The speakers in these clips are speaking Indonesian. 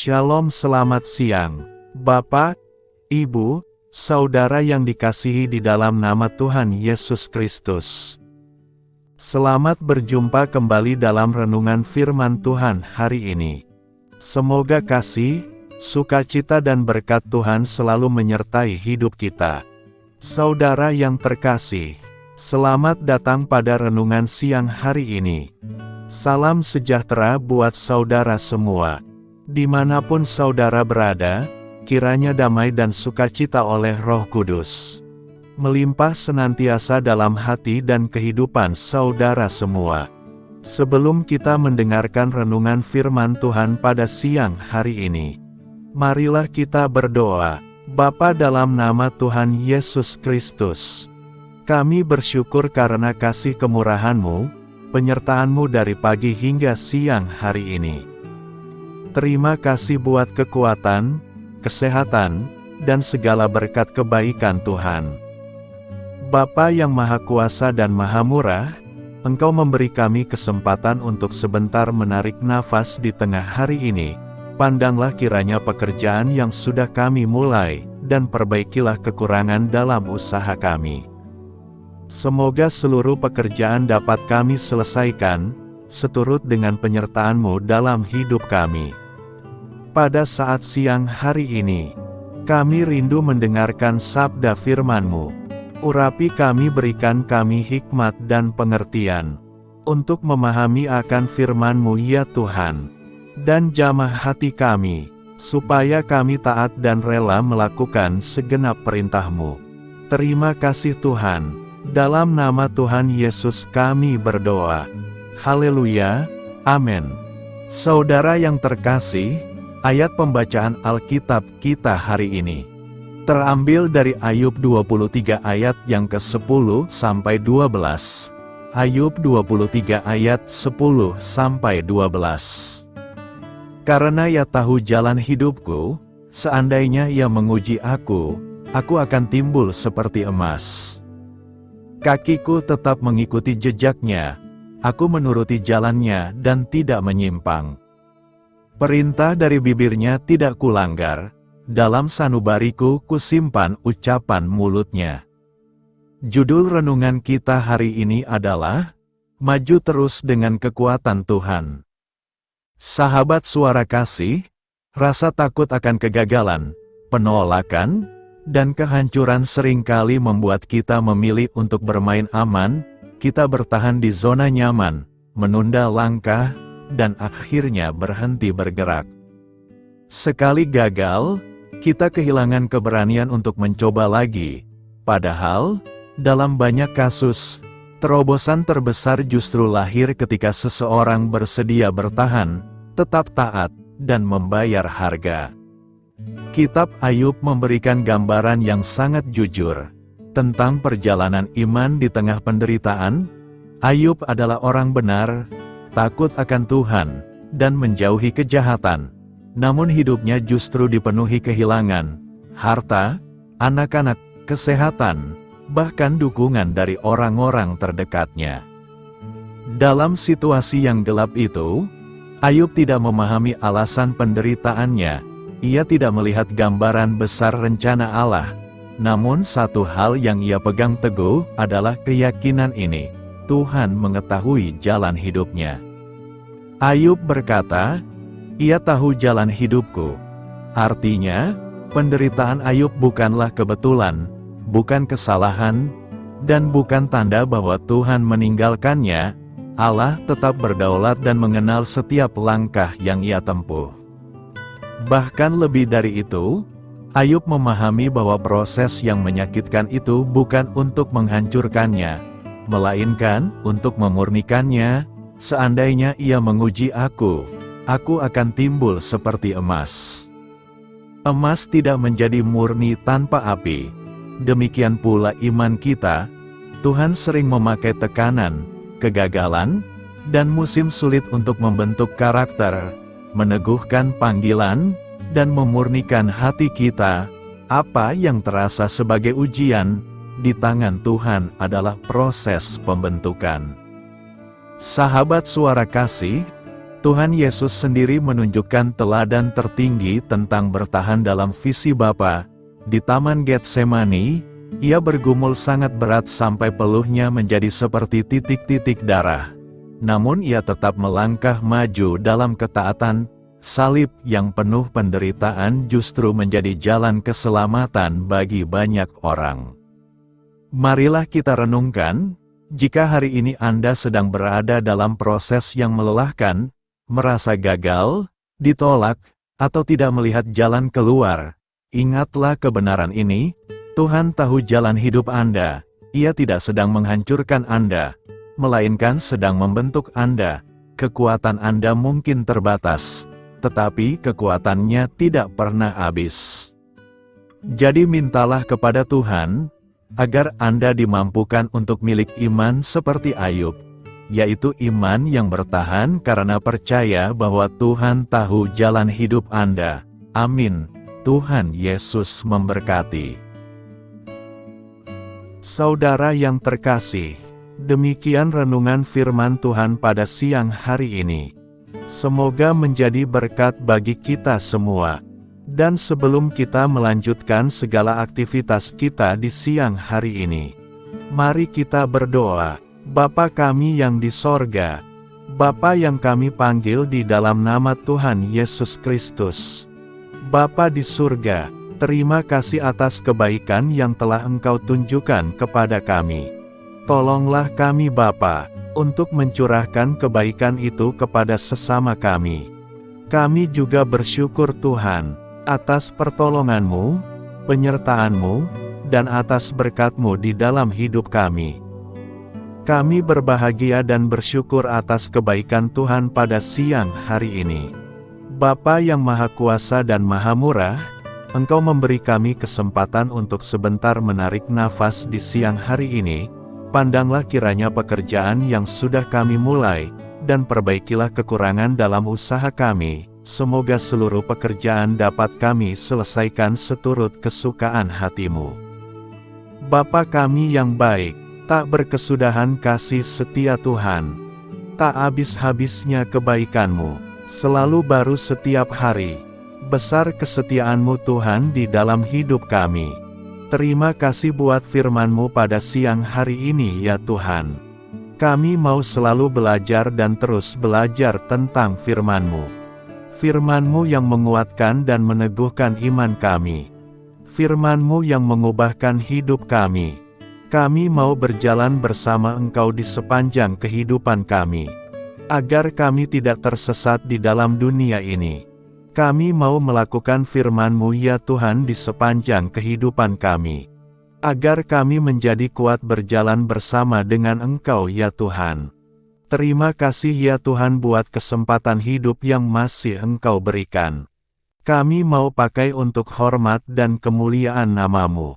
Shalom, selamat siang, Bapak, Ibu, Saudara yang dikasihi di dalam nama Tuhan Yesus Kristus. Selamat berjumpa kembali dalam renungan firman Tuhan hari ini. Semoga kasih, sukacita dan berkat Tuhan selalu menyertai hidup kita. Saudara yang terkasih, selamat datang pada renungan siang hari ini. Salam sejahtera buat saudara semua. Dimanapun saudara berada, kiranya damai dan sukacita oleh Roh Kudus melimpah senantiasa dalam hati dan kehidupan saudara semua. Sebelum kita mendengarkan renungan firman Tuhan pada siang hari ini, marilah kita berdoa. Bapa, dalam nama Tuhan Yesus Kristus, kami bersyukur karena kasih kemurahan-Mu, penyertaan-Mu dari pagi hingga siang hari ini. Terima kasih buat kekuatan, kesehatan, dan segala berkat kebaikan Tuhan. Bapa yang Maha Kuasa dan Maha Murah, Engkau memberi kami kesempatan untuk sebentar menarik nafas di tengah hari ini. Pandanglah kiranya pekerjaan yang sudah kami mulai, dan perbaikilah kekurangan dalam usaha kami. Semoga seluruh pekerjaan dapat kami selesaikan, seturut dengan penyertaan-Mu dalam hidup kami. Pada saat siang hari ini, kami rindu mendengarkan sabda firman-Mu. Urapi kami, berikan kami hikmat dan pengertian, untuk memahami akan firman-Mu ya Tuhan. Dan jamah hati kami, supaya kami taat dan rela melakukan segenap perintah-Mu. Terima kasih Tuhan, dalam nama Tuhan Yesus kami berdoa. Haleluya, amin. Saudara yang terkasih, ayat pembacaan Alkitab kita hari ini terambil dari Ayub 23 ayat yang ke-10 sampai 12. Ayub 23 ayat 10 sampai 12. Karena Ia tahu jalan hidupku, seandainya Ia menguji aku akan timbul seperti emas. Kakiku tetap mengikuti jejaknya, aku menuruti jalannya dan tidak menyimpang. Perintah dari bibirnya tidak kulanggar, dalam sanubariku kusimpan ucapan mulutnya. Judul renungan kita hari ini adalah, Maju Terus dengan Kekuatan Tuhan. Sahabat suara kasih, rasa takut akan kegagalan, penolakan, dan kehancuran seringkali membuat kita memilih untuk bermain aman, kita bertahan di zona nyaman, menunda langkah, dan akhirnya berhenti bergerak. Sekali gagal, kita kehilangan keberanian untuk mencoba lagi. Padahal, dalam banyak kasus, terobosan terbesar justru lahir ketika seseorang bersedia bertahan, tetap taat, dan membayar harga. Kitab Ayub memberikan gambaran yang sangat jujur tentang perjalanan iman di tengah penderitaan. Ayub adalah orang benar, takut akan Tuhan, dan menjauhi kejahatan. Namun hidupnya justru dipenuhi kehilangan, harta, anak-anak, kesehatan, bahkan dukungan dari orang-orang terdekatnya. Dalam situasi yang gelap itu, Ayub tidak memahami alasan penderitaannya. Ia tidak melihat gambaran besar rencana Allah. Namun satu hal yang ia pegang teguh adalah keyakinan ini: Tuhan mengetahui jalan hidupnya. Ayub berkata, Ia tahu jalan hidupku. Artinya, penderitaan Ayub bukanlah kebetulan, bukan kesalahan, dan bukan tanda bahwa Tuhan meninggalkannya. Allah tetap berdaulat dan mengenal setiap langkah yang ia tempuh. Bahkan lebih dari itu, Ayub memahami bahwa proses yang menyakitkan itu bukan untuk menghancurkannya, melainkan untuk memurnikannya. Seandainya Ia menguji aku akan timbul seperti emas. Emas tidak menjadi murni tanpa api. Demikian pula iman kita. Tuhan sering memakai tekanan, kegagalan, dan musim sulit untuk membentuk karakter, meneguhkan panggilan, dan memurnikan hati kita. Apa yang terasa sebagai ujian, di tangan Tuhan adalah proses pembentukan. Sahabat suara kasih, Tuhan Yesus sendiri menunjukkan teladan tertinggi tentang bertahan dalam visi Bapa. Di Taman Getsemani, ia bergumul sangat berat sampai peluhnya menjadi seperti titik-titik darah. Namun ia tetap melangkah maju dalam ketaatan. Salib yang penuh penderitaan justru menjadi jalan keselamatan bagi banyak orang. Marilah kita renungkan, jika hari ini Anda sedang berada dalam proses yang melelahkan, merasa gagal, ditolak, atau tidak melihat jalan keluar, ingatlah kebenaran ini, Tuhan tahu jalan hidup Anda. Ia tidak sedang menghancurkan Anda, melainkan sedang membentuk Anda. Kekuatan Anda mungkin terbatas, tetapi kekuatannya tidak pernah habis. Jadi mintalah kepada Tuhan, agar Anda dimampukan untuk milik iman seperti Ayub, yaitu iman yang bertahan karena percaya bahwa Tuhan tahu jalan hidup Anda. Amin. Tuhan Yesus memberkati. Saudara yang terkasih, demikian renungan firman Tuhan pada siang hari ini. Semoga menjadi berkat bagi kita semua. Dan sebelum kita melanjutkan segala aktivitas kita di siang hari ini, mari kita berdoa. Bapa kami yang di sorga, Bapa yang kami panggil di dalam nama Tuhan Yesus Kristus. Bapa di surga, terima kasih atas kebaikan yang telah Engkau tunjukkan kepada kami. Tolonglah kami Bapa, untuk mencurahkan kebaikan itu kepada sesama kami. Kami juga bersyukur Tuhan, atas pertolongan-Mu, penyertaan-Mu, dan atas berkat-Mu di dalam hidup kami. Kami berbahagia dan bersyukur atas kebaikan Tuhan pada siang hari ini. Bapa yang Maha Kuasa dan Maha Murah, Engkau memberi kami kesempatan untuk sebentar menarik nafas di siang hari ini. Pandanglah kiranya pekerjaan yang sudah kami mulai, dan perbaikilah kekurangan dalam usaha kami. Semoga seluruh pekerjaan dapat kami selesaikan seturut kesukaan hati-Mu. Bapa kami yang baik, tak berkesudahan kasih setia Tuhan, tak habis-habisnya kebaikan-Mu, selalu baru setiap hari. Besar kesetiaan-Mu Tuhan di dalam hidup kami. Terima kasih buat firman-Mu pada siang hari ini ya Tuhan. Kami mau selalu belajar dan terus belajar tentang firman-Mu. Firman-Mu yang menguatkan dan meneguhkan iman kami. Firman-Mu yang mengubahkan hidup kami. Kami mau berjalan bersama Engkau di sepanjang kehidupan kami, agar kami tidak tersesat di dalam dunia ini. Kami mau melakukan firman-Mu ya Tuhan di sepanjang kehidupan kami, agar kami menjadi kuat berjalan bersama dengan Engkau ya Tuhan. Terima kasih ya Tuhan buat kesempatan hidup yang masih Engkau berikan. Kami mau pakai untuk hormat dan kemuliaan nama-Mu.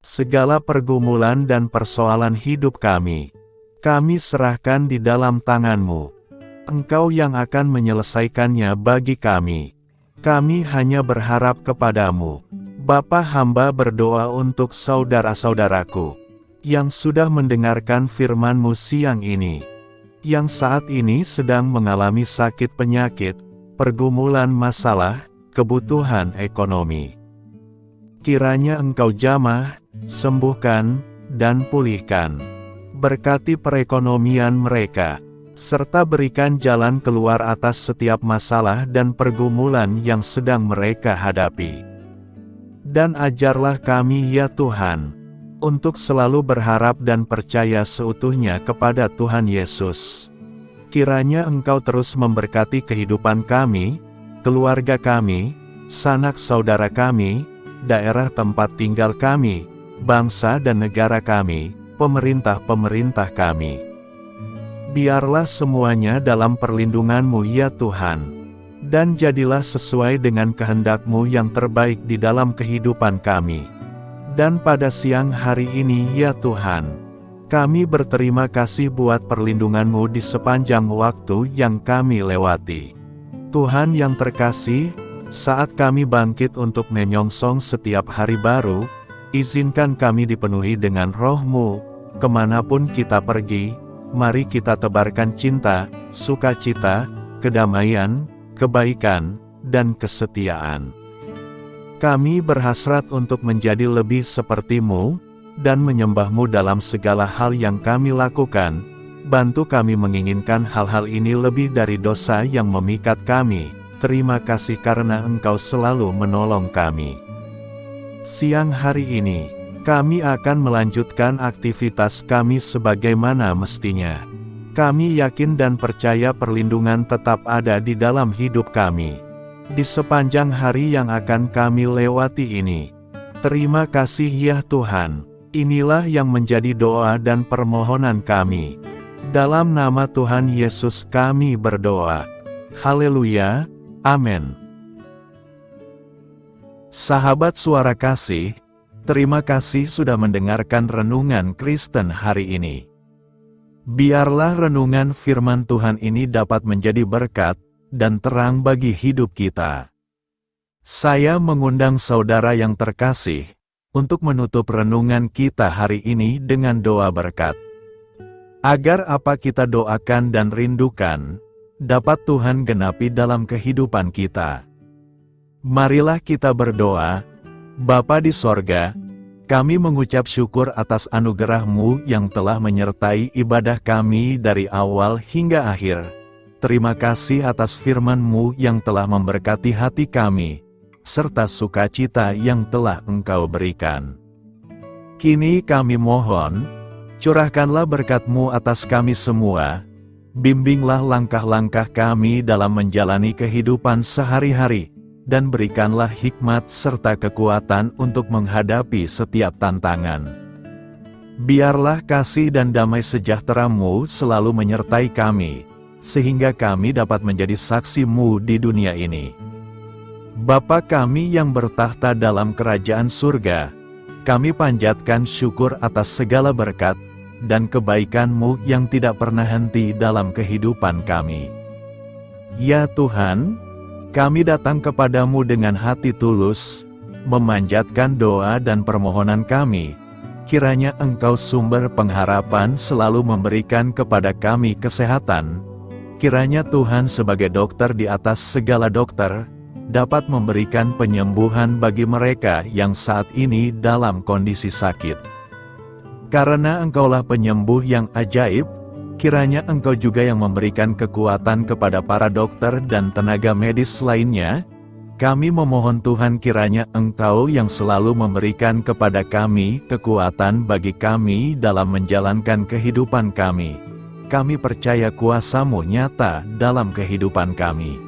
Segala pergumulan dan persoalan hidup kami serahkan di dalam tangan-Mu. Engkau yang akan menyelesaikannya bagi kami. Kami hanya berharap kepadamu. Bapa, hamba berdoa untuk saudara-saudaraku yang sudah mendengarkan firman-Mu siang ini, yang saat ini sedang mengalami sakit penyakit, pergumulan masalah, kebutuhan ekonomi. Kiranya Engkau jamah, sembuhkan, dan pulihkan. Berkati perekonomian mereka, serta berikan jalan keluar atas setiap masalah dan pergumulan yang sedang mereka hadapi. Dan ajarlah kami ya Tuhan, untuk selalu berharap dan percaya seutuhnya kepada Tuhan Yesus. Kiranya Engkau terus memberkati kehidupan kami, keluarga kami, sanak saudara kami, daerah tempat tinggal kami, bangsa dan negara kami, pemerintah-pemerintah kami. Biarlah semuanya dalam perlindungan-Mu ya Tuhan, dan jadilah sesuai dengan kehendak-Mu yang terbaik di dalam kehidupan kami. Dan pada siang hari ini ya Tuhan, kami berterima kasih buat perlindungan-Mu di sepanjang waktu yang kami lewati. Tuhan yang terkasih, saat kami bangkit untuk menyongsong setiap hari baru, izinkan kami dipenuhi dengan Roh-Mu, kemanapun kita pergi. Mari kita tebarkan cinta, sukacita, kedamaian, kebaikan, dan kesetiaan. Kami berhasrat untuk menjadi lebih seperti-Mu, dan menyembah-Mu dalam segala hal yang kami lakukan. Bantu kami menginginkan hal-hal ini lebih dari dosa yang memikat kami. Terima kasih karena Engkau selalu menolong kami. Siang hari ini, kami akan melanjutkan aktivitas kami sebagaimana mestinya. Kami yakin dan percaya perlindungan tetap ada di dalam hidup kami di sepanjang hari yang akan kami lewati ini. Terima kasih ya Tuhan. Inilah yang menjadi doa dan permohonan kami. Dalam nama Tuhan Yesus kami berdoa. Haleluya. Amin. Sahabat Suara Kasih, terima kasih sudah mendengarkan renungan Kristen hari ini. Biarlah renungan firman Tuhan ini dapat menjadi berkat dan terang bagi hidup kita. Saya mengundang saudara yang terkasih untuk menutup renungan kita hari ini dengan doa berkat. Agar apa kita doakan dan rindukan, dapat Tuhan genapi dalam kehidupan kita. Marilah kita berdoa. Bapa di sorga, kami mengucap syukur atas anugerah-Mu yang telah menyertai ibadah kami dari awal hingga akhir. Terima kasih atas firman-Mu yang telah memberkati hati kami, serta sukacita yang telah Engkau berikan. Kini kami mohon, curahkanlah berkat-Mu atas kami semua, bimbinglah langkah-langkah kami dalam menjalani kehidupan sehari-hari, dan berikanlah hikmat serta kekuatan untuk menghadapi setiap tantangan. Biarlah kasih dan damai sejahtera-Mu selalu menyertai kami, sehingga kami dapat menjadi saksi-Mu di dunia ini. Bapa kami yang bertahta dalam kerajaan surga, kami panjatkan syukur atas segala berkat dan kebaikan-Mu yang tidak pernah henti dalam kehidupan kami. Ya Tuhan, kami datang kepadamu dengan hati tulus, memanjatkan doa dan permohonan kami. Kiranya Engkau sumber pengharapan selalu memberikan kepada kami kesehatan. Kiranya Tuhan sebagai dokter di atas segala dokter, dapat memberikan penyembuhan bagi mereka yang saat ini dalam kondisi sakit. Karena Engkaulah penyembuh yang ajaib, kiranya Engkau juga yang memberikan kekuatan kepada para dokter dan tenaga medis lainnya. Kami memohon Tuhan kiranya Engkau yang selalu memberikan kepada kami kekuatan bagi kami dalam menjalankan kehidupan kami. Kami percaya kuasa-Mu nyata dalam kehidupan kami.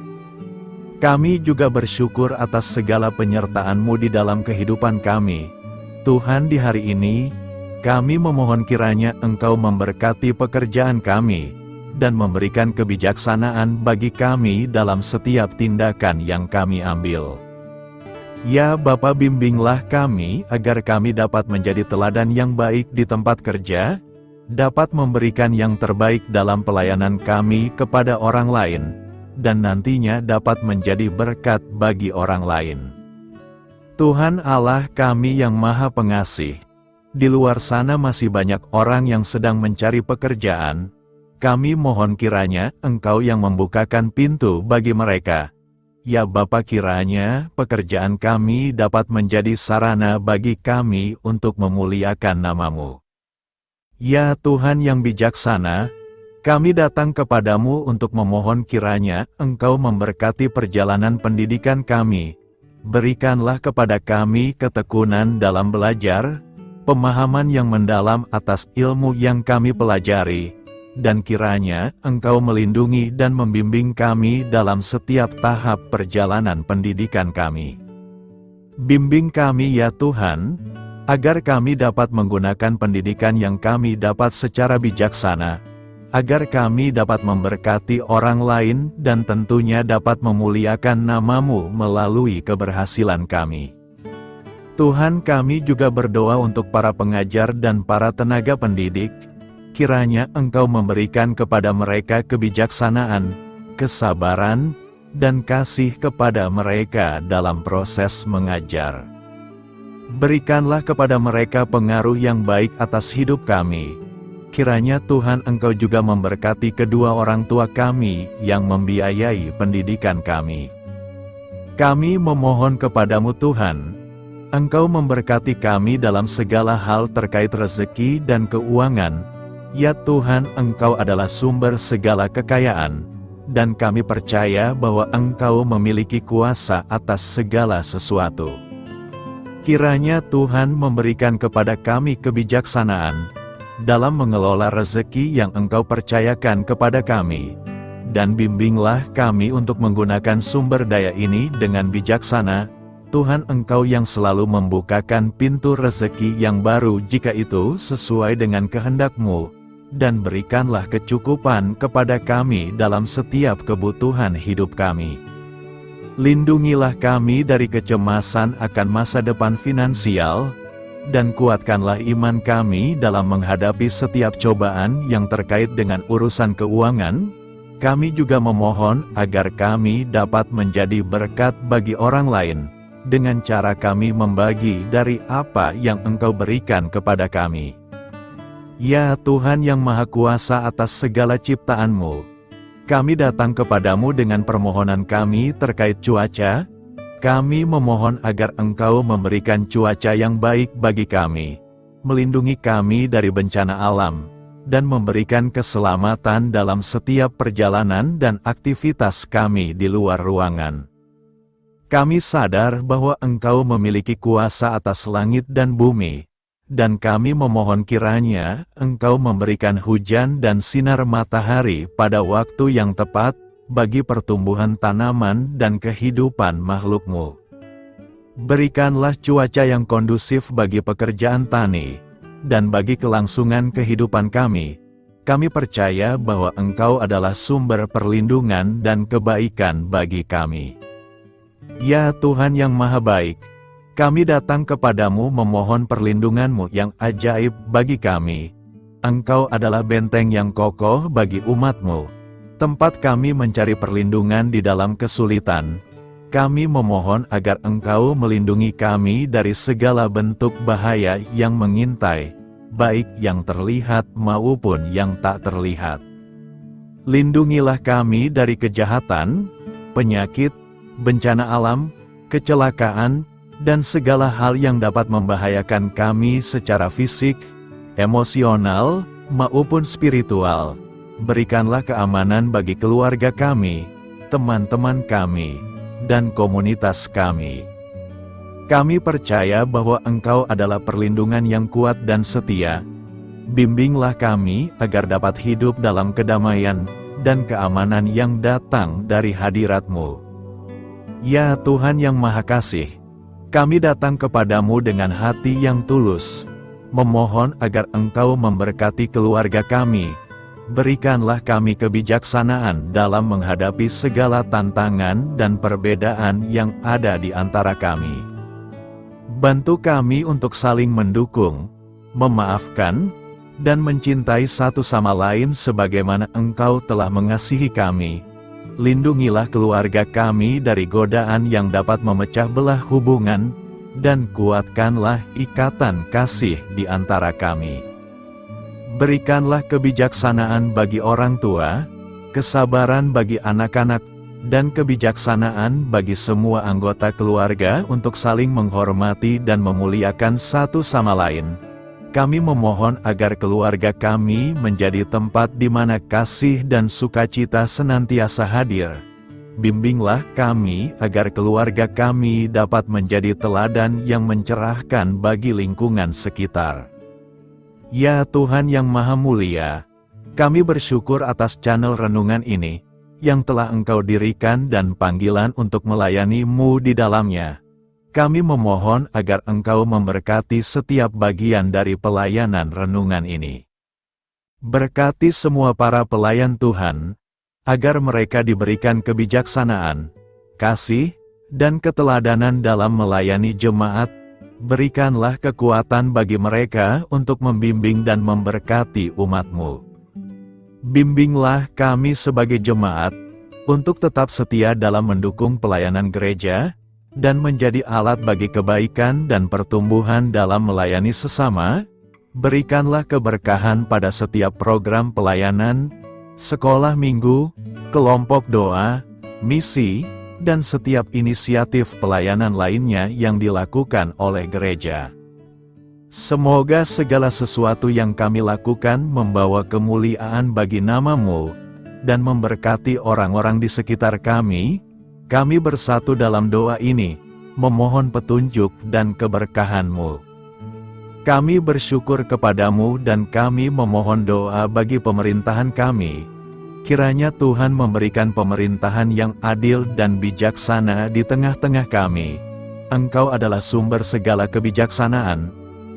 Kami juga bersyukur atas segala penyertaan-Mu di dalam kehidupan kami. Tuhan, di hari ini, kami memohon kiranya Engkau memberkati pekerjaan kami, dan memberikan kebijaksanaan bagi kami dalam setiap tindakan yang kami ambil. Ya Bapa, bimbinglah kami agar kami dapat menjadi teladan yang baik di tempat kerja, dapat memberikan yang terbaik dalam pelayanan kami kepada orang lain, dan nantinya dapat menjadi berkat bagi orang lain. Tuhan Allah kami yang Maha Pengasih, di luar sana masih banyak orang yang sedang mencari pekerjaan. Kami mohon kiranya Engkau yang membukakan pintu bagi mereka. Ya Bapa, kiranya pekerjaan kami dapat menjadi sarana bagi kami untuk memuliakan nama-Mu. Ya Tuhan yang bijaksana, kami datang kepadamu untuk memohon kiranya Engkau memberkati perjalanan pendidikan kami. Berikanlah kepada kami ketekunan dalam belajar, pemahaman yang mendalam atas ilmu yang kami pelajari, dan kiranya Engkau melindungi dan membimbing kami dalam setiap tahap perjalanan pendidikan kami. Bimbing kami ya Tuhan, agar kami dapat menggunakan pendidikan yang kami dapat secara bijaksana, agar kami dapat memberkati orang lain dan tentunya dapat memuliakan nama-Mu melalui keberhasilan kami. Tuhan, kami juga berdoa untuk para pengajar dan para tenaga pendidik. Kiranya Engkau memberikan kepada mereka kebijaksanaan, kesabaran, dan kasih kepada mereka dalam proses mengajar. Berikanlah kepada mereka pengaruh yang baik atas hidup kami. kiranya Tuhan Engkau juga memberkati kedua orang tua kami yang membiayai pendidikan kami. Kami memohon kepadamu Tuhan, Engkau memberkati kami dalam segala hal terkait rezeki dan keuangan. Ya Tuhan, Engkau adalah sumber segala kekayaan, dan kami percaya bahwa Engkau memiliki kuasa atas segala sesuatu. Kiranya Tuhan memberikan kepada kami kebijaksanaan dalam mengelola rezeki yang Engkau percayakan kepada kami, dan bimbinglah kami untuk menggunakan sumber daya ini dengan bijaksana. Tuhan, Engkau yang selalu membukakan pintu rezeki yang baru jika itu sesuai dengan kehendak-Mu, dan berikanlah kecukupan kepada kami dalam setiap kebutuhan hidup kami. Lindungilah kami dari kecemasan akan masa depan finansial, dan kuatkanlah iman kami dalam menghadapi setiap cobaan yang terkait dengan urusan keuangan. Kami juga memohon agar kami dapat menjadi berkat bagi orang lain, dengan cara kami membagi dari apa yang Engkau berikan kepada kami. Ya Tuhan yang Maha Kuasa atas segala ciptaan-Mu, kami datang kepadamu dengan permohonan kami terkait cuaca. Kami memohon agar Engkau memberikan cuaca yang baik bagi kami, melindungi kami dari bencana alam, dan memberikan keselamatan dalam setiap perjalanan dan aktivitas kami di luar ruangan. Kami sadar bahwa Engkau memiliki kuasa atas langit dan bumi, dan kami memohon kiranya Engkau memberikan hujan dan sinar matahari pada waktu yang tepat, bagi pertumbuhan tanaman dan kehidupan makhluk-Mu. Berikanlah cuaca yang kondusif bagi pekerjaan tani, dan bagi kelangsungan kehidupan kami. Kami percaya bahwa Engkau adalah sumber perlindungan dan kebaikan bagi kami. Ya Tuhan yang Maha Baik, kami datang kepadamu memohon perlindungan-Mu yang ajaib bagi kami. Engkau adalah benteng yang kokoh bagi umat-Mu, tempat kami mencari perlindungan di dalam kesulitan. Kami memohon agar Engkau melindungi kami dari segala bentuk bahaya yang mengintai, baik yang terlihat maupun yang tak terlihat. Lindungilah kami dari kejahatan, penyakit, bencana alam, kecelakaan, dan segala hal yang dapat membahayakan kami secara fisik, emosional, maupun spiritual. Berikanlah keamanan bagi keluarga kami, teman-teman kami, dan komunitas kami. Kami percaya bahwa Engkau adalah perlindungan yang kuat dan setia. Bimbinglah kami agar dapat hidup dalam kedamaian dan keamanan yang datang dari hadirat-Mu. Ya Tuhan yang Maha Kasih, kami datang kepadamu dengan hati yang tulus, memohon agar Engkau memberkati keluarga kami. Berikanlah kami kebijaksanaan dalam menghadapi segala tantangan dan perbedaan yang ada di antara kami. Bantu kami untuk saling mendukung, memaafkan, dan mencintai satu sama lain sebagaimana Engkau telah mengasihi kami. Lindungilah keluarga kami dari godaan yang dapat memecah belah hubungan, dan kuatkanlah ikatan kasih di antara kami. Berikanlah kebijaksanaan bagi orang tua, kesabaran bagi anak-anak, dan kebijaksanaan bagi semua anggota keluarga untuk saling menghormati dan memuliakan satu sama lain. Kami memohon agar keluarga kami menjadi tempat di mana kasih dan sukacita senantiasa hadir. Bimbinglah kami agar keluarga kami dapat menjadi teladan yang mencerahkan bagi lingkungan sekitar. Ya Tuhan yang Maha Mulia, kami bersyukur atas channel renungan ini, yang telah Engkau dirikan dan panggilan untuk melayani-Mu di dalamnya. Kami memohon agar Engkau memberkati setiap bagian dari pelayanan renungan ini. Berkati semua para pelayan Tuhan, agar mereka diberikan kebijaksanaan, kasih, dan keteladanan dalam melayani jemaat. Berikanlah kekuatan bagi mereka untuk membimbing dan memberkati umat-Mu. Bimbinglah kami sebagai jemaat, untuk tetap setia dalam mendukung pelayanan gereja, dan menjadi alat bagi kebaikan dan pertumbuhan dalam melayani sesama. Berikanlah keberkahan pada setiap program pelayanan, sekolah minggu, kelompok doa, misi, dan setiap inisiatif pelayanan lainnya yang dilakukan oleh gereja. Semoga segala sesuatu yang kami lakukan membawa kemuliaan bagi nama-Mu, dan memberkati orang-orang di sekitar kami. Kami bersatu dalam doa ini, memohon petunjuk dan keberkahan-Mu. Kami bersyukur kepadamu dan kami memohon doa bagi pemerintahan kami. Kiranya Tuhan memberikan pemerintahan yang adil dan bijaksana di tengah-tengah kami. Engkau adalah sumber segala kebijaksanaan,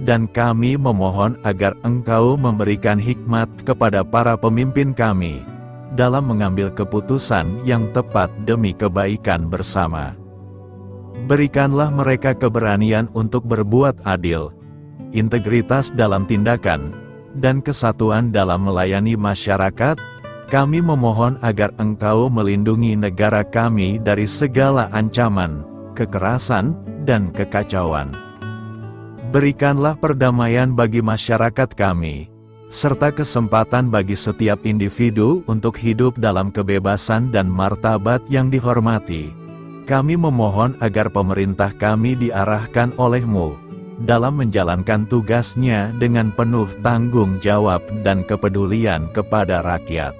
dan kami memohon agar Engkau memberikan hikmat kepada para pemimpin kami dalam mengambil keputusan yang tepat demi kebaikan bersama. Berikanlah mereka keberanian untuk berbuat adil, integritas dalam tindakan, dan kesatuan dalam melayani masyarakat. Kami memohon agar Engkau melindungi negara kami dari segala ancaman, kekerasan, dan kekacauan. Berikanlah perdamaian bagi masyarakat kami, serta kesempatan bagi setiap individu untuk hidup dalam kebebasan dan martabat yang dihormati. Kami memohon agar pemerintah kami diarahkan oleh-Mu dalam menjalankan tugasnya dengan penuh tanggung jawab dan kepedulian kepada rakyat.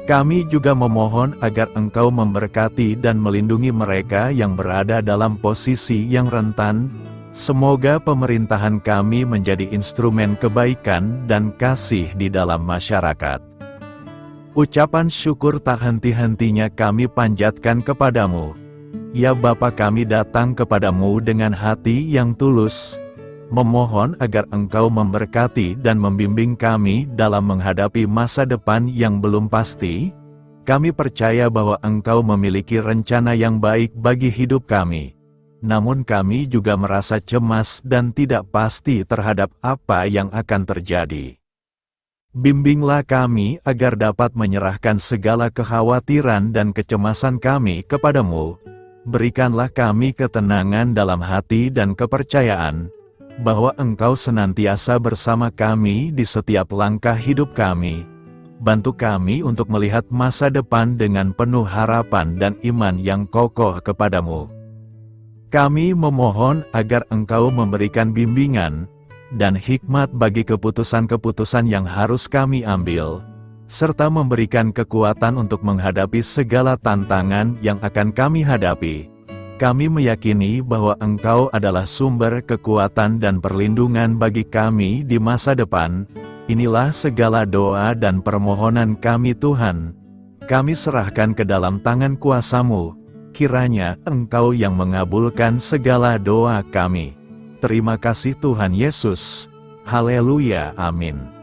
Kami juga memohon agar Engkau memberkati dan melindungi mereka yang berada dalam posisi yang rentan. Semoga pemerintahan kami menjadi instrumen kebaikan dan kasih di dalam masyarakat. Ucapan syukur tak henti-hentinya kami panjatkan kepadamu. Ya Bapa, kami datang kepadamu dengan hati yang tulus, memohon agar Engkau memberkati dan membimbing kami dalam menghadapi masa depan yang belum pasti. Kami percaya bahwa Engkau memiliki rencana yang baik bagi hidup kami. Namun kami juga merasa cemas dan tidak pasti terhadap apa yang akan terjadi. Bimbinglah kami agar dapat menyerahkan segala kekhawatiran dan kecemasan kami kepadamu. Berikanlah kami ketenangan dalam hati dan kepercayaan bahwa Engkau senantiasa bersama kami di setiap langkah hidup kami. Bantu kami untuk melihat masa depan dengan penuh harapan dan iman yang kokoh kepadamu. Kami memohon agar Engkau memberikan bimbingan dan hikmat bagi keputusan-keputusan yang harus kami ambil, serta memberikan kekuatan untuk menghadapi segala tantangan yang akan kami hadapi. Kami meyakini bahwa Engkau adalah sumber kekuatan dan perlindungan bagi kami di masa depan. Inilah segala doa dan permohonan kami Tuhan. Kami serahkan ke dalam tangan kuasa-Mu. Kiranya Engkau yang mengabulkan segala doa kami. Terima kasih Tuhan Yesus. Haleluya, amin.